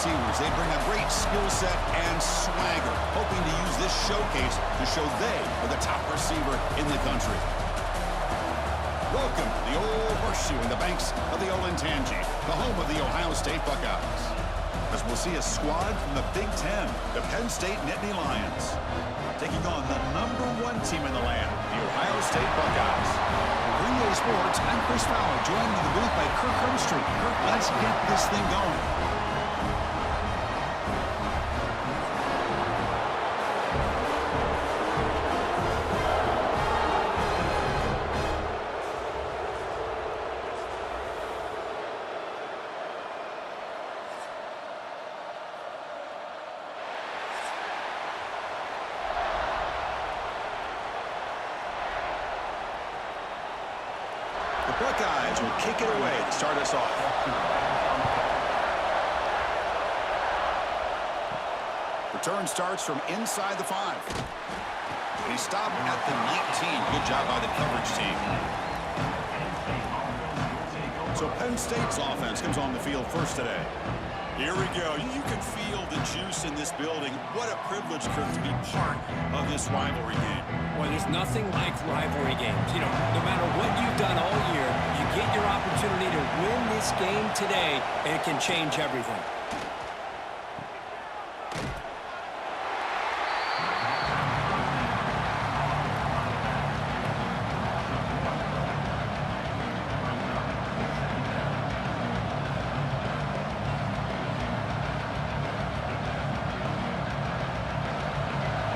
receivers. They bring a great skill set and swagger, hoping to use this showcase to show they are the top receiver in the country. Welcome to the old horseshoe in the banks of the Olentangy, the home of the Ohio State Buckeyes. As we'll see a squad from the Big Ten, the Penn State Nittany Lions, taking on the #1 team in the land, the Ohio State Buckeyes. Green Bay Sports, I'm Chris Fowler, joined in the booth by Kirk Hermstreet. Kirk, let's get this thing going. The Buckeyes will kick it away to start us off. Return starts from inside the 5. He stopped at the 19. Good job by the coverage team. So Penn State's offense comes on the field first today. Here we go. You can feel the juice in this building. What a privilege, Kirk, to be part of this rivalry game. Well, there's nothing like rivalry games. You know, no matter what you've done all year, you get your opportunity to win this game today, and it can change everything.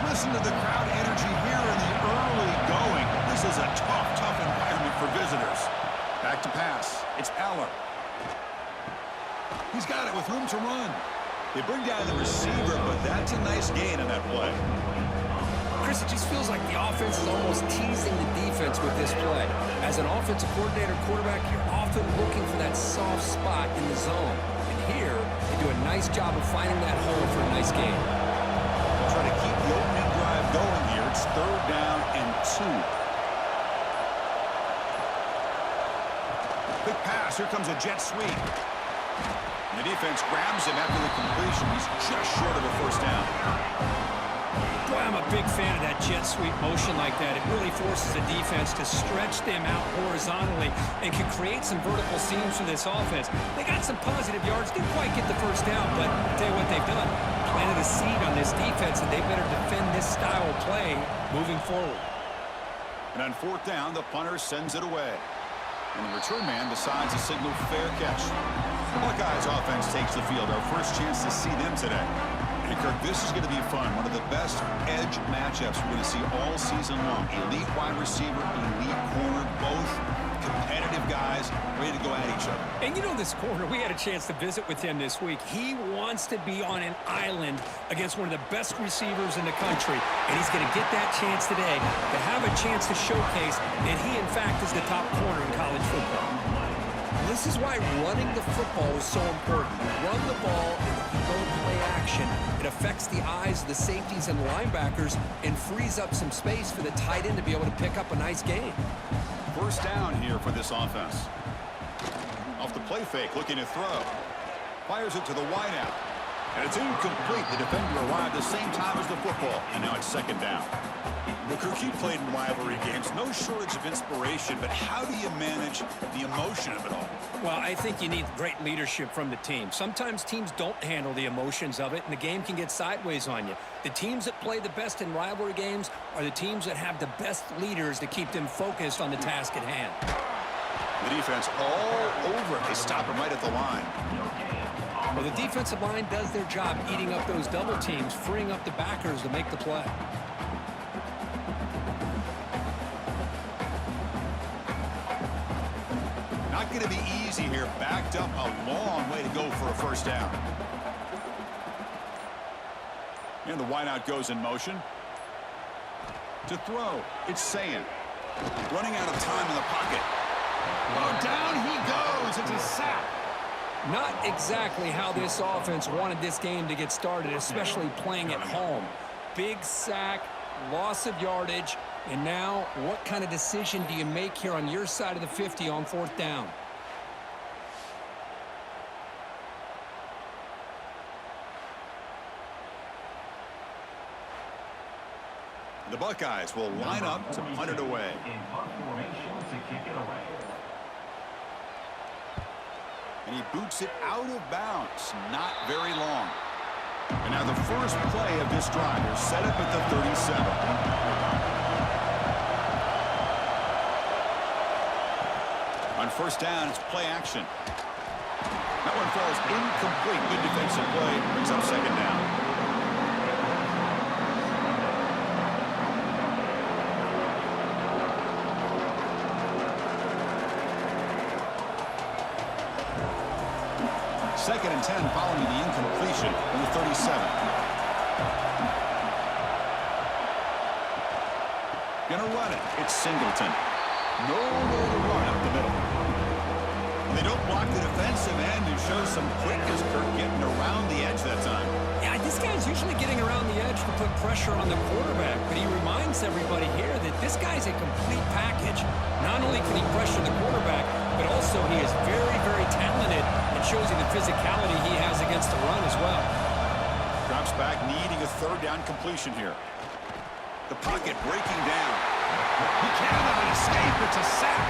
Listen to the crowd energy here in the early going. This is a tough environment for visitors. Back to pass. It's Aller. He's got it with room to run. They bring down the receiver, but that's a nice gain in that play. Chris, it just feels like the offense is almost teasing the defense with this play. As an offensive coordinator quarterback, you're often looking for that soft spot in the zone. And here, they do a nice job of finding that hole for a nice gain. Try to keep the opening drive going here. It's 3rd down and 2. Quick pass. Here comes a jet sweep. The defense grabs him after the completion. He's just short of a 1st down. Boy, I'm a big fan of that jet sweep motion like that. It really forces the defense to stretch them out horizontally and can create some vertical seams for this offense. They got some positive yards. Didn't quite get the 1st down, but I'll tell you what they've done. Planted a seed on this defense, and they better defend this style of play moving forward. And on 4th down, the punter sends it away. And the return man decides to signal fair catch. The Buckeyes offense takes the field. Our first chance to see them today. And Kirk, this is going to be fun. One of the best edge matchups we're going to see all season long. Elite wide receiver, elite corner, both competitive guys ready to go at each other. And you know this corner, we had a chance to visit with him this week. He wants to be on an island against one of the best receivers in the country. And he's going to get that chance today to have a chance to showcase that he, in fact, is the top corner in college football. This is why running the football is so important. Run the ball and you go play action. It affects the eyes of the safeties and linebackers and frees up some space for the tight end to be able to pick up a nice gain. 1st down here for this offense. Off the play fake, looking to throw. Fires it to the wideout. And it's incomplete. The defender arrived the same time as the football. And now it's 2nd down. Well, Kirk, you played in rivalry games. No shortage of inspiration, but how do you manage the emotion of it all? Well, I think you need great leadership from the team. Sometimes teams don't handle the emotions of it, and the game can get sideways on you. The teams that play the best in rivalry games are the teams that have the best leaders to keep them focused on the task at hand. The defense all over it. They stop him right at the line. Well, the defensive line does their job eating up those double teams, freeing up the backers to make the play. Not going to be easy here. Backed up a long way to go for a 1st down. And the wideout goes in motion. To throw, it's Sayin. Running out of time in the pocket. Oh, down he goes. It's a sack. Not exactly how this offense wanted this game to get started, especially playing at home. Big sack, loss of yardage, and now what kind of decision do you make here on your side of the 50 on 4th down? The Buckeyes will line up to punt it away. And he boots it out of bounds. Not very long. And now the first play of this drive is set up at the 37. On first down, it's play action. That one falls incomplete. Good defensive play. Brings up second down. Second and 10 following the incompletion from the 37. Gonna run it. It's Singleton. Nowhere to run up the middle. And they don't block the defensive end and show some quickness. Kirk getting around the edge that time. Yeah, this guy's usually getting around the edge to put pressure on the quarterback, but he reminds everybody here that this guy's a complete package. Not only can he pressure the quarterback, but also he is very, very talented and shows you the physicality he has against the run as well. Drops back, needing a third down completion here. The pocket breaking down. He cannot escape. It's a sack.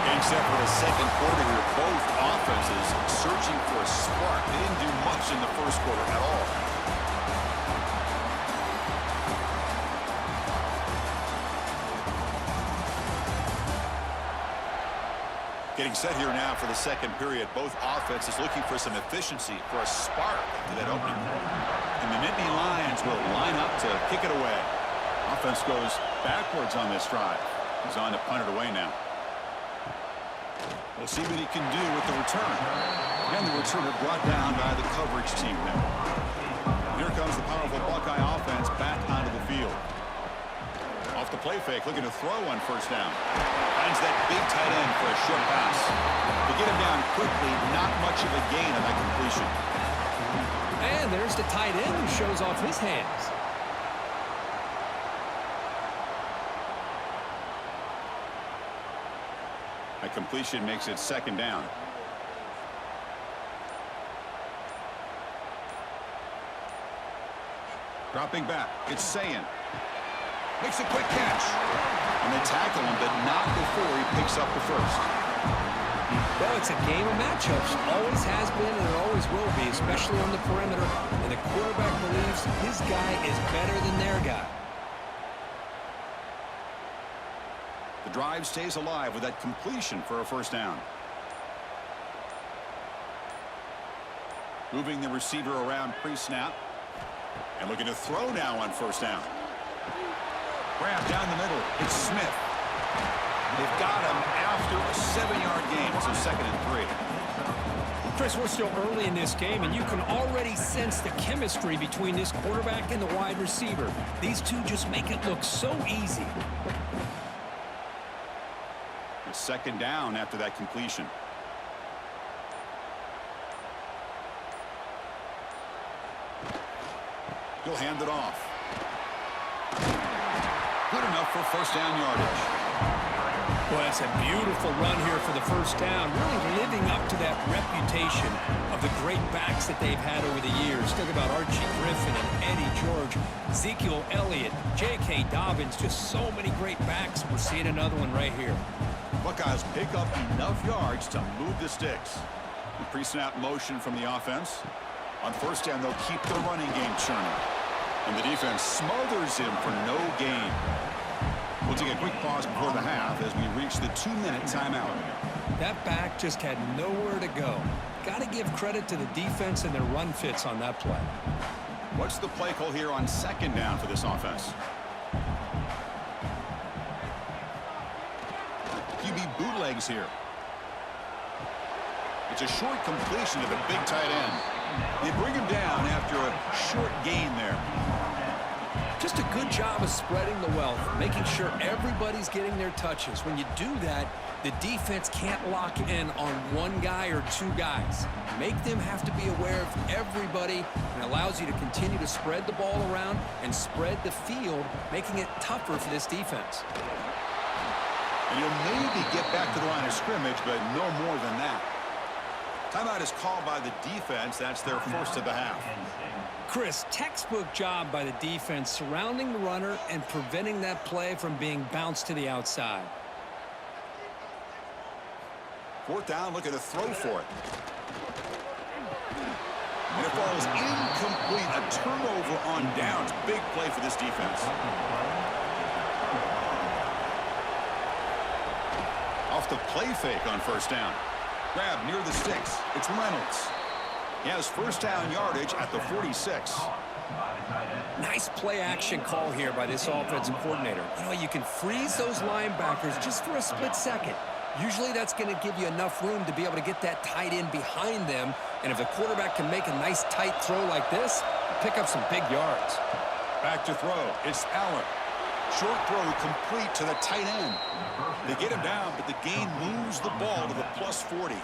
Getting set for the second quarter here. Both offenses searching for a spark. They didn't do much in the first quarter at all. Getting set here now for the second period. Both offenses looking for some efficiency, for a spark to that opening. And the Nittany Lions will line up to kick it away. Offense goes backwards on this drive. He's on to punt it away now. We'll see what he can do with the return. Again, the returner brought down by the coverage team there. Here comes the powerful Buckeye offense back onto the field. Off the play fake, looking to throw on first down. Finds that big tight end for a short pass. To get him down quickly, not much of a gain on that completion. And there's the tight end who shows off his hands. That completion makes it second down. Dropping back, it's Sayin. Makes a quick catch. And they tackle him, but not before he picks up the first. Well, it's a game of matchups. Always has been and it always will be, especially on the perimeter. And the quarterback believes his guy is better than their guy. The drive stays alive with that completion for a first down. Moving the receiver around pre-snap. And looking to throw now on first down. Grab down the middle. It's Smith. They've got him after a 7-yard gain. So second and 3. Chris, we're still early in this game, and you can already sense the chemistry between this quarterback and the wide receiver. These two just make it look so easy. It's second down after that completion. He'll hand it off. Good enough for first down yardage. Well, it's a beautiful run here for the first down, really living up to that reputation of the great backs that they've had over the years. Think about Archie Griffin and Eddie George, Ezekiel Elliott, J.K. Dobbins, just so many great backs. We're seeing another one right here. Buckeyes pick up enough yards to move the sticks. The pre-snap motion from the offense. On first down, they'll keep the running game churning. And the defense smothers him for no gain. We'll take a quick pause before the half as we reach the 2-minute timeout. That back just had nowhere to go. Got to give credit to the defense and their run fits on that play. What's the play call here on second down for this offense? QB bootlegs here. It's a short completion to the big tight end. They bring him down after a short gain there. Just a good job of spreading the wealth, making sure everybody's getting their touches. When you do that, the defense can't lock in on one guy or two guys. Make them have to be aware of everybody, and allows you to continue to spread the ball around and spread the field, making it tougher for this defense. And you'll maybe get back to the line of scrimmage, but no more than that. Timeout is called by the defense. That's their first of the half. Chris, textbook job by the defense surrounding the runner and preventing that play from being bounced to the outside. Fourth down, looking to throw for it. And it falls incomplete. A turnover on downs. Big play for this defense. Off the play fake on first down. Grab near the sticks. It's Reynolds. He has first down yardage at the 46. Nice play action call here by this offensive coordinator. You know, you can freeze those linebackers just for a split second. Usually that's going to give you enough room to be able to get that tight end behind them. And if the quarterback can make a nice tight throw like this, pick up some big yards. Back to throw. It's Allen. Short throw complete to the tight end. They get him down, but the gain moves the ball to the plus 40.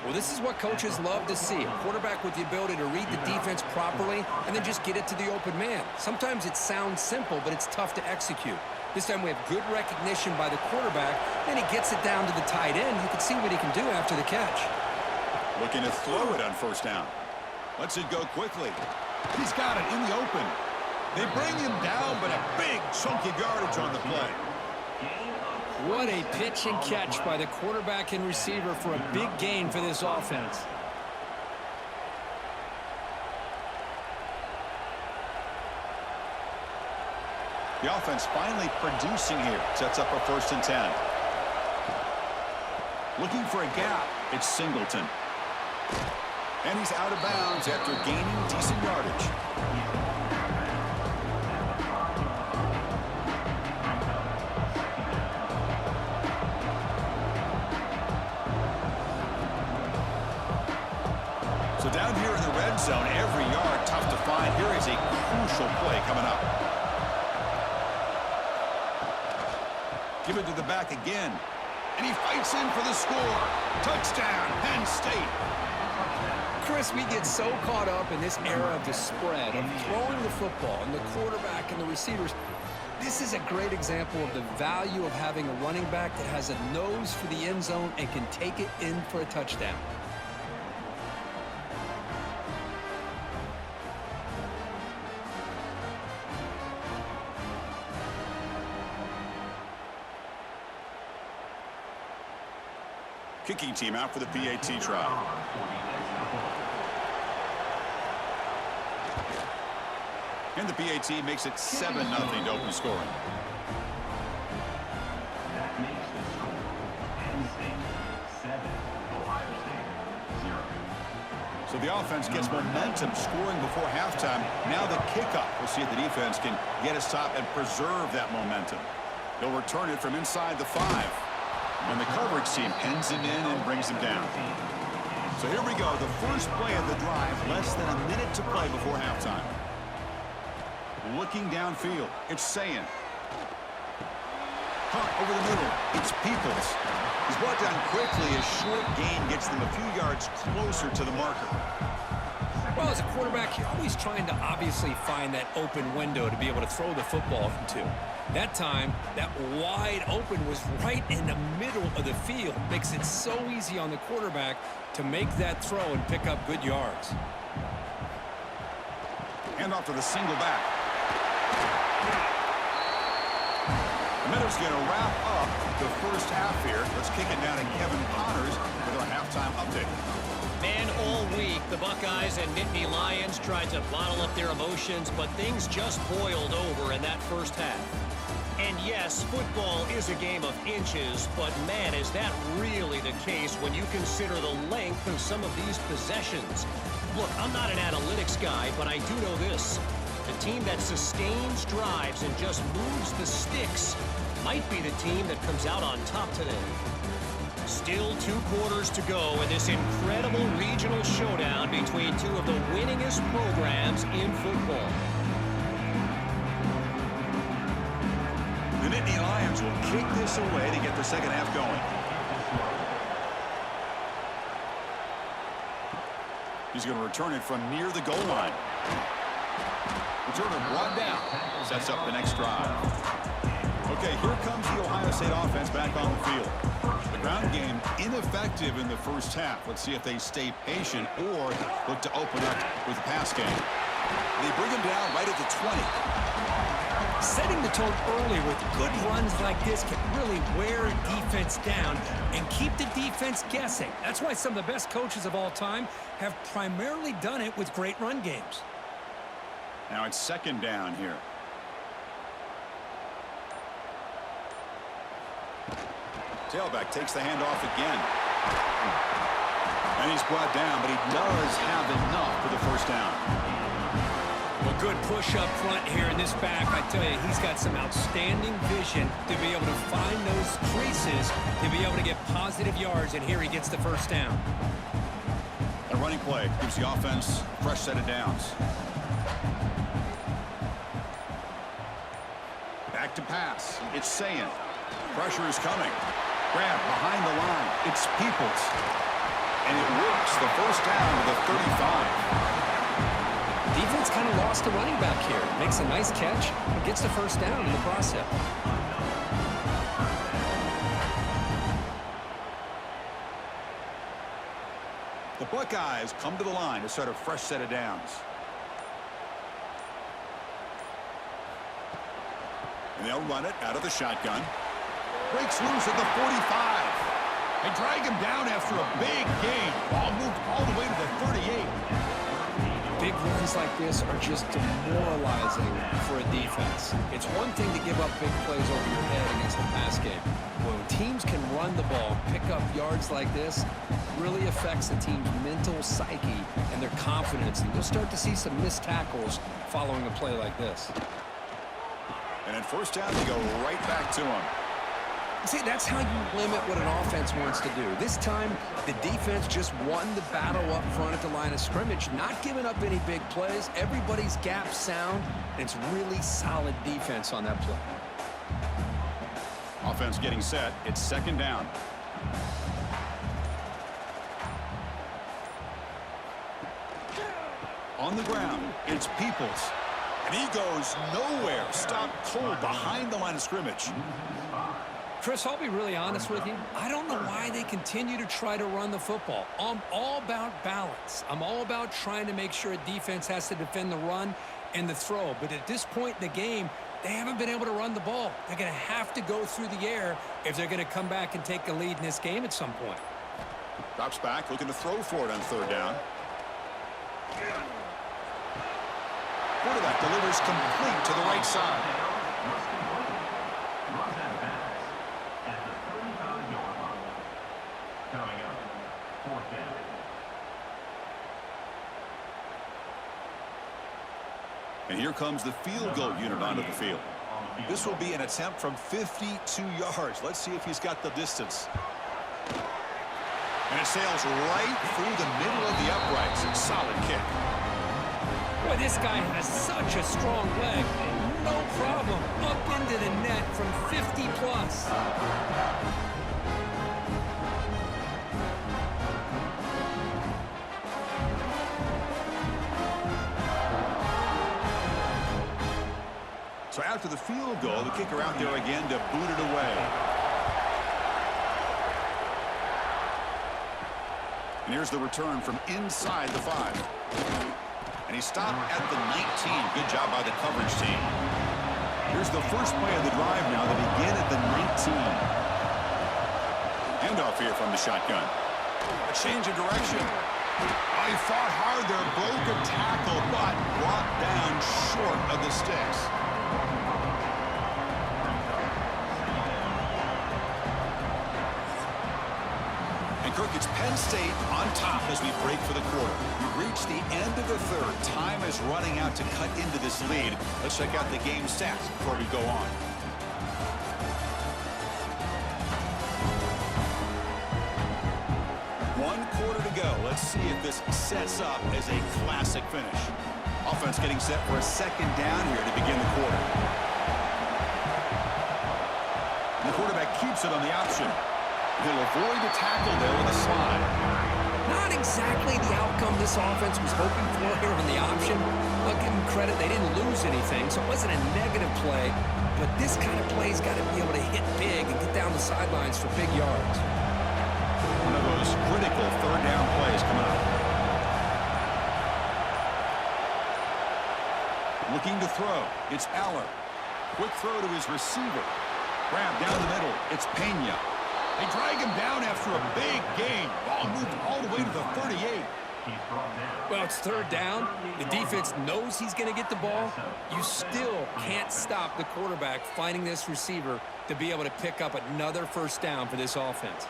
Well, this is what coaches love to see. A quarterback with the ability to read the defense properly and then just get it to the open man. Sometimes it sounds simple, but it's tough to execute. This time we have good recognition by the quarterback, and he gets it down to the tight end. You can see what he can do after the catch. Looking to throw it on first down. Lets it go quickly. He's got it in the open. They bring him down, but a big chunk of yardage on the play. What a pitch and catch by the quarterback and receiver for a big gain for this offense. The offense finally producing here. Sets up a 1st and 10. Looking for a gap. It's Singleton. And he's out of bounds after gaining decent yardage. So down here in the red zone, every yard tough to find. Here is a crucial play coming up. Give it to the back again. And he fights in for the score. Touchdown, Penn State. Chris, we get so caught up in this era of the spread, of throwing the football, and the quarterback and the receivers. This is a great example of the value of having a running back that has a nose for the end zone and can take it in for a touchdown. Kicking team out for the PAT try. And the PAT makes it 7-0 to open scoring. That makes the score Penn State 7, Ohio State 0. So the offense gets momentum scoring before halftime. Now the kickoff. We'll see if the defense can get a stop and preserve that momentum. They'll return it from inside the 5. And the coverage team pens him in and brings him down. So here we go. The first play of the drive. Less than a minute to play before halftime. Looking downfield. It's Sayin. Hunt over the middle. It's Peoples. He's brought down quickly. A short gain gets them a few yards closer to the marker. Well, as a quarterback, you're always trying to obviously find that open window to be able to throw the football into. That time, that wide open was right in the middle of the field. Makes it so easy on the quarterback to make that throw and pick up good yards. Hand off to the single back. The Meadows going to wrap up the first half here. Let's kick it down to Kevin Connors with our halftime update. Man, all week, the Buckeyes and Nittany Lions tried to bottle up their emotions, but things just boiled over in that first half. And yes, football is a game of inches, but man, is that really the case when you consider the length of some of these possessions. Look, I'm not an analytics guy, but I do know this. The team that sustains drives and just moves the sticks might be the team that comes out on top today. Still 2 quarters to go in this incredible regional showdown between two of the winningest programs in football. The Nittany Lions will kick this away to get the second half going. He's going to return it from near the goal line. Returner brought down. Sets up the next drive. Okay, here comes the Ohio State offense back on the field. The ground game ineffective in the first half. Let's see if they stay patient or look to open up with the pass game. They bring him down right at the 20. Setting the tone early with good runs like this can really wear a defense down and keep the defense guessing. That's why some of the best coaches of all time have primarily done it with great run games. Now it's second down here. Tailback takes the handoff again. And he's brought down, but he does have enough for the first down. Well, good push up front here in this back. I tell you, he's got some outstanding vision to be able to find those creases, to be able to get positive yards, and here he gets the first down. A running play gives the offense a fresh set of downs. Back to pass. It's Sayin. Pressure is coming. Grab behind the line. It's Peoples. And it works. The first down to the 35. Defense kind of lost the running back here. Makes a nice catch and gets the first down in the process. The Buckeyes come to the line to start a fresh set of downs. And they'll run it out of the shotgun. Breaks loose at the 45. They drag him down after a big gain. Ball moved all the way to the 38. Big runs like this are just demoralizing for a defense. It's one thing to give up big plays over your head against the pass game. When teams can run the ball, pick up yards like this, really affects the team's mental psyche and their confidence. And you'll start to see some missed tackles following a play like this. And at first down, they go right back to him. See, that's how you limit what an offense wants to do. This time, the defense just won the battle up front at the line of scrimmage, not giving up any big plays. Everybody's gap sound, and it's really solid defense on that play. Offense getting set. It's second down. On the ground, it's Peoples. And he goes nowhere. Stopped cold behind the line of scrimmage. Chris, I'll be really honest with you. I don't know why they continue to try to run the football. I'm all about balance. I'm all about trying to make sure a defense has to defend the run and the throw. But at this point in the game, they haven't been able to run the ball. They're going to have to go through the air if they're going to come back and take a lead in this game at some point. Drops back, looking to throw for it on third down. Quarterback delivers complete to the right side. And here comes the field goal unit onto the field. This will be an attempt from 52 yards. Let's see if he's got the distance. And it sails right through the middle of the uprights. Solid kick. Boy, this guy has such a strong leg. No problem. Up into the net from 50 plus. So after the field goal, the kicker out there again to boot it away. And here's the return from inside the 5. And he stopped at the 19. Good job by the coverage team. Here's the first play of the drive now. They begin at the 19. Handoff here from the shotgun. A change of direction. Oh, he fought hard there, broke a tackle, but brought down short of the sticks. Kirk, it's Penn State on top as we break for the quarter. We've reached the end of the third. Time is running out to cut into this lead. Let's check out the game stats before we go on. One quarter to go. Let's see if this sets up as a classic finish. Offense getting set for a second down here to begin the quarter. And the quarterback keeps it on the option. He'll avoid the tackle there with a slide. Not exactly the outcome this offense was hoping for here in the option. I'll give them credit. They didn't lose anything, so it wasn't a negative play. But this kind of play's got to be able to hit big and get down the sidelines for big yards. One of those critical third down plays coming up. Looking to throw. It's Aller. Quick throw to his receiver. Grab down the middle. It's Pena. They drag him down after a big gain. Ball moved all the way to the 38. Well, it's third down. The defense knows he's going to get the ball. You still can't stop the quarterback finding this receiver to be able to pick up another first down for this offense.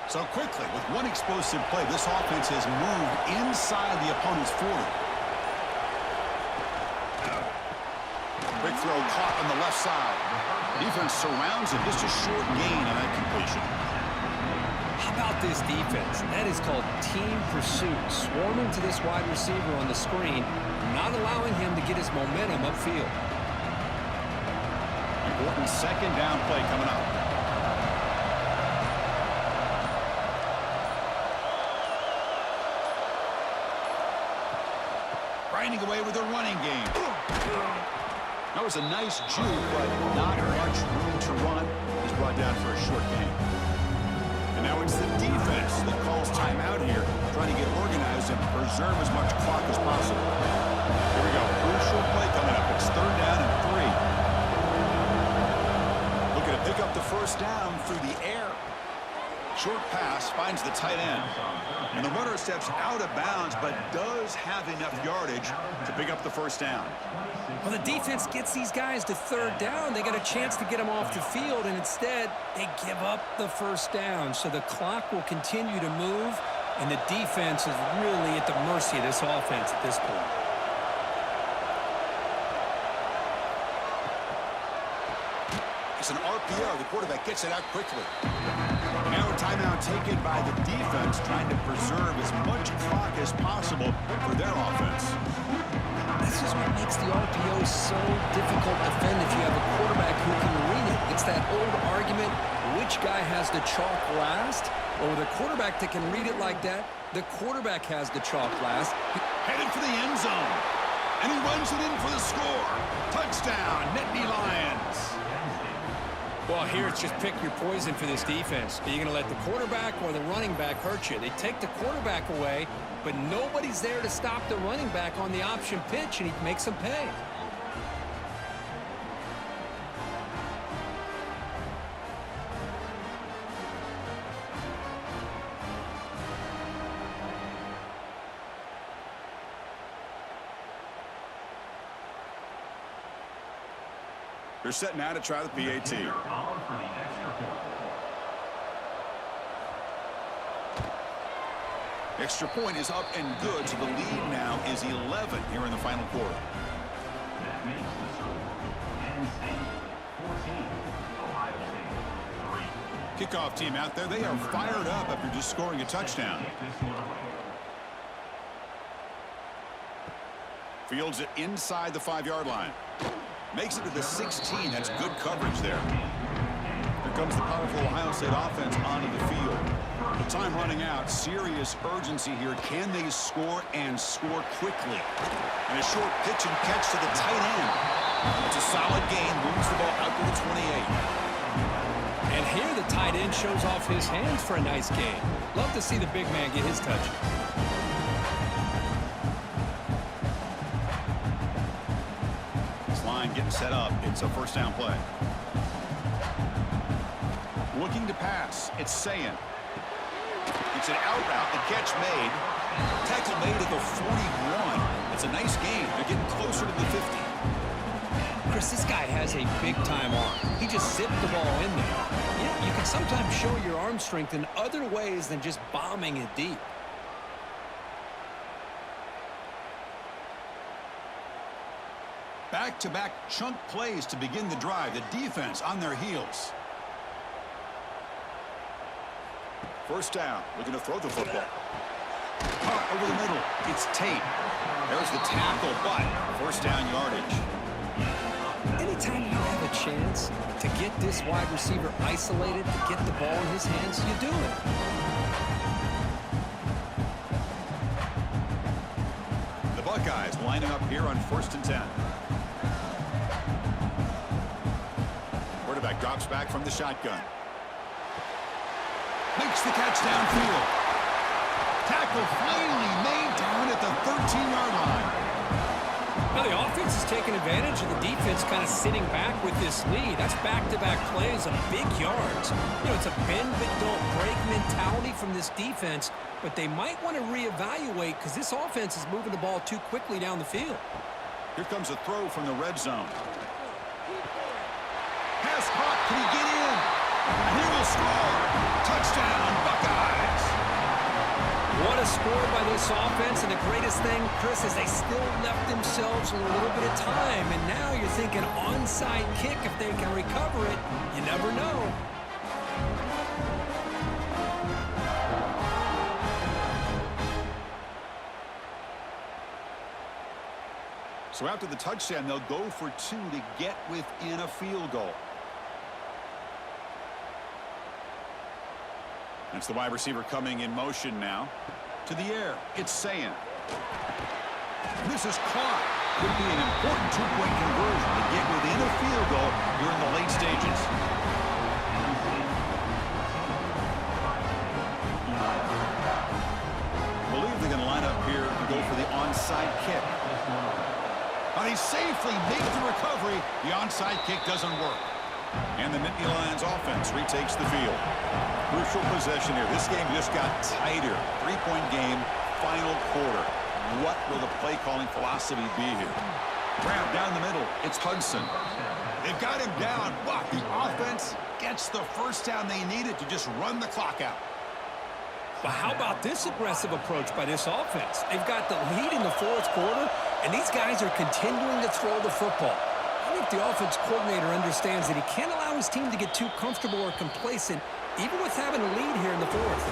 So quickly, with one explosive play, this offense has moved inside the opponent's 40. Quick throw caught on the left side. Defense surrounds him. Just a short gain on that completion. How about this defense? That is called team pursuit. Swarming to this wide receiver on the screen, not allowing him to get his momentum upfield. Important second down play coming up. Grinding away with a running game. That was a nice juke, but not much room to run. He's brought down for a short gain. And now it's the defense that calls timeout here, trying to get organized and preserve as much clock as possible. Here we go. Crucial play coming up. It's third down and 3. Looking to pick up the first down through the air. Short pass finds the tight end. And the runner steps out of bounds, but does have enough yardage to pick up the first down. Well, the defense gets these guys to third down. They got a chance to get them off the field, and instead they give up the first down. So the clock will continue to move, and the defense is really at the mercy of this offense at this point. It's an RPO. The quarterback gets it out quickly. And now a timeout taken by the defense, trying to preserve as much clock as possible for their offense. This is what makes the RPO so difficult to defend if you have a quarterback who can read it. It's that old argument, which guy has the chalk last? Or with a quarterback that can read it like that, the quarterback has the chalk last. Headed for the end zone. And he runs it in for the score. Touchdown, Nittany Lions. Well, here it's just pick your poison for this defense. Are you going to let the quarterback or the running back hurt you? They take the quarterback away, but nobody's there to stop the running back on the option pitch, and he makes them pay. They're set now to try the PAT. Extra point is up and good, so the lead now is 11 here in the final quarter. That makes the score Penn State 14, Ohio State 3. Kickoff team out there. They are fired up after just scoring a touchdown. Fields it inside the 5-yard line. Makes it to the 16. That's good coverage there. Here comes the powerful Ohio State offense onto the field. The time running out. Serious urgency here. Can they score and score quickly? And a short pitch and catch to the tight end. It's a solid gain. Moves the ball out to the 28. And here the tight end shows off his hands for a nice gain. Love to see the big man get his touch. Getting set up. It's a first down play. Looking to pass. It's Sayin. It's an out route. The catch made. Tackle made at the 41. It's a nice gain. They're getting closer to the 50. Chris, this guy has a big-time arm. He just zipped the ball in there. Yeah, you can sometimes show your arm strength in other ways than just bombing it deep. Back-to-back chunk plays to begin the drive. The defense on their heels. First down. Looking to throw the football. Caught over the middle. It's Tate. There's the tackle, but first down yardage. Anytime you have a chance to get this wide receiver isolated, to get the ball in his hands, you do it. Buckeyes lining up here on 1st and 10. Quarterback drops back from the shotgun. Makes the catch downfield. Tackle finally made down at the 13-yard line. Now the offense is taking advantage of the defense kind of sitting back with this lead. That's back-to-back plays of big yards. You know, it's a bend-but-don't-break mentality from this defense, but they might want to reevaluate because this offense is moving the ball too quickly down the field. Here comes a throw from the red zone. Pass caught. Can he get in? And he will score. Touchdown, Buckeyes. What a score by this offense, and the greatest thing, Chris, is they still left themselves with a little bit of time, and now you're thinking onside kick if they can recover it. You never know. So after the touchdown, they'll go for 2 to get within a field goal. That's the wide receiver coming in motion now. To the air, it's Sayan. This is caught. Could be an important 2-point conversion to get within a field goal here in the late stages. I believe they're going to line up here to go for the onside kick. But he safely makes the recovery. The onside kick doesn't work. And the Nittany Lions offense retakes the field. Crucial possession here. This game just got tighter. 3-point game, final quarter. What will the play calling philosophy be here? Grab down the middle. It's Hudson. They've got him down, but the offense gets the first down they needed to just run the clock out. But how about this aggressive approach by this offense? They've got the lead in the 4th quarter, and these guys are continuing to throw the football. I think the offense coordinator understands that he can't allow his team to get too comfortable or complacent, even with having a lead here in the 4th.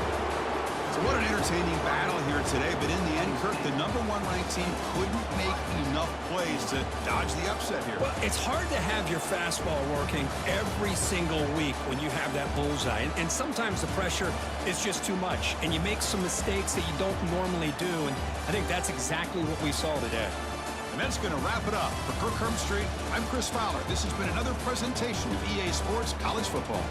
So what an entertaining battle here today, but in the end, Kirk, the #1 ranked team couldn't make enough plays to dodge the upset here. Well, it's hard to have your fastball working every single week when you have that bullseye, and sometimes the pressure is just too much, and you make some mistakes that you don't normally do, and I think that's exactly what we saw today. And that's going to wrap it up. For Kirk Street, I'm Chris Fowler. This has been another presentation of EA Sports College Football.